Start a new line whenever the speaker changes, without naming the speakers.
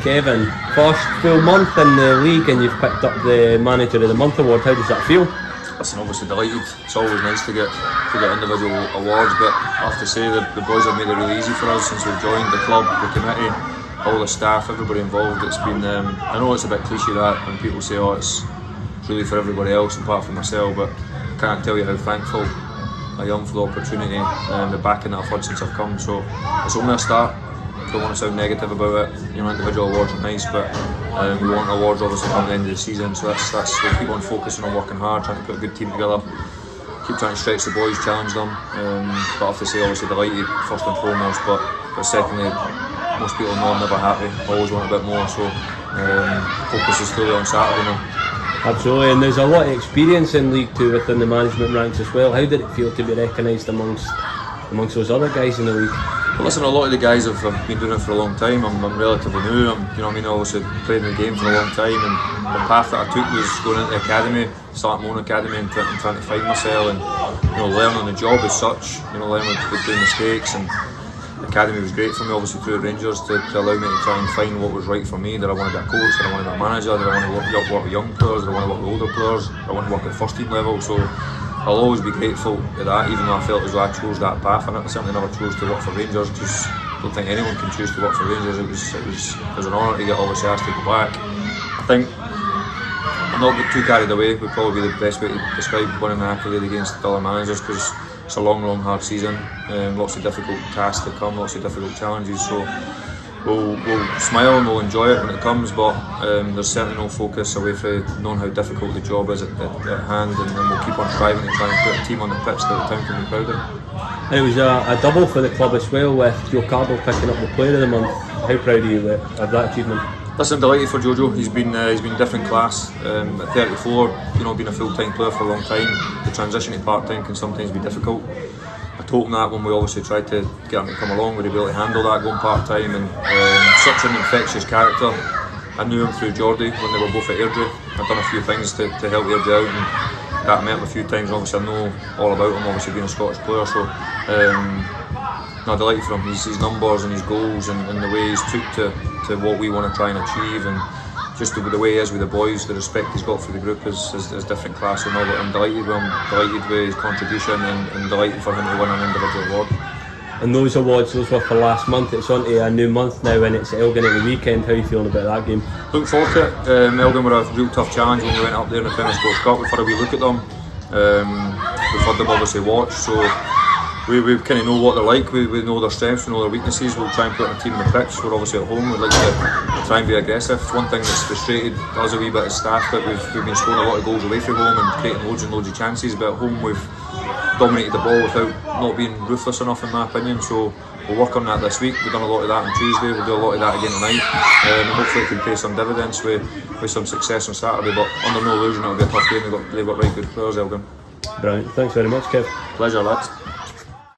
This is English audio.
Kevin, first full month in the league and you've picked up the Manager of the Month award. How does that feel?
Listen, obviously delighted. It's always nice to get individual awards, but I have to say the boys have made it really easy for us since we've joined the club, the committee, all the staff, everybody involved. It's been, I know it's a bit cliche that when people say, oh, it's really for everybody else apart from myself, but I can't tell you how thankful I am for the opportunity and the backing that I've had since I've come. So it's only a start. Don't want to sound negative about it. You know, individual awards are nice, but we want awards obviously come at the end of the season. So that's we'll keep on focusing on working hard, trying to put a good team together, keep trying to stretch the boys, challenge them. But I have to say, obviously delighted first and foremost, but secondly, most people know I'm never happy. I always want a bit more. So focus is fully on Saturday now.
Absolutely, and there's a lot of experience in League Two within the management ranks as well. How did it feel to be recognised amongst those other guys in the league?
Well, listen, a lot of the guys have been doing it for a long time. I'm relatively new. You know what I mean? I obviously played in the game for a long time, and the path that I took was going into the academy, starting my own academy, and trying to find myself, and learning the job as such. Learning with doing mistakes, and the academy was great for me. Obviously through Rangers to allow me to try and find what was right for me. Did I want to be a coach? Did I want to be a manager? Did I want to work with young players? Did I want to work with older players? Did I want to work at first team level? So I'll always be grateful to that, even though I felt as though I chose that path, and I certainly never chose to work for Rangers, because I don't think anyone can choose to work for Rangers. It was an honour to get obviously asked to go back. I think I'm not get too carried away would probably be the best way to describe winning an accolade against other managers, because it's a long hard season, lots of difficult tasks to come, lots of difficult challenges. So we'll smile and we'll enjoy it when it comes, but there's certainly no focus away from knowing how difficult the job is at hand, and we'll keep on striving to try and put a team on the pitch that the town can be proud of.
And it was a double for the club as well, with Joe Cardle picking up the Player of the Month. How proud are you of that achievement?
Listen, I'm delighted for Jojo. He's been different class. At 34, being a full-time player for a long time, the transition to part-time can sometimes be difficult. I told him that when we obviously tried to get him to come along, would he be able to handle that going part-time, and such an infectious character. I knew him through Geordie when they were both at Airdrie. I've done a few things to help Airdrie out, and got met him a few times, and obviously I know all about him, obviously being a Scottish player. So no, delighted for him, his numbers and his goals, and the way he's took to what we want to try and achieve, and just the way he is with the boys, the respect he's got for the group is different class. So no, but I'm delighted with him, delighted with his contribution, and delighted for him to win an individual award.
And those awards, those were for last month. It's on to a new month now, and it's Elgin at the weekend. How are you feeling about that game?
Looking forward to it. Elgin were a real tough challenge when we went up there in the Premier Sports Cup. We've had a wee look at them. We've had them obviously watch, so we kind of know what they're like. We know their strengths, we know their weaknesses. We'll try and put our team on the pitch. We're obviously at home. We'd like to try and be aggressive. One thing that's frustrated us a wee bit as staff, that we've been scoring a lot of goals away from home and creating loads and loads of chances, but at home we've dominated the ball without not being ruthless enough, in my opinion. So we'll work on that this week. We've done a lot of that on Tuesday. We'll do a lot of that again tonight, and hopefully it can pay some dividends with some success on Saturday. But under no illusion, it'll be a tough game. They've got right good players, Elgin.
Brilliant. Thanks very much, Kev.
Pleasure, lads.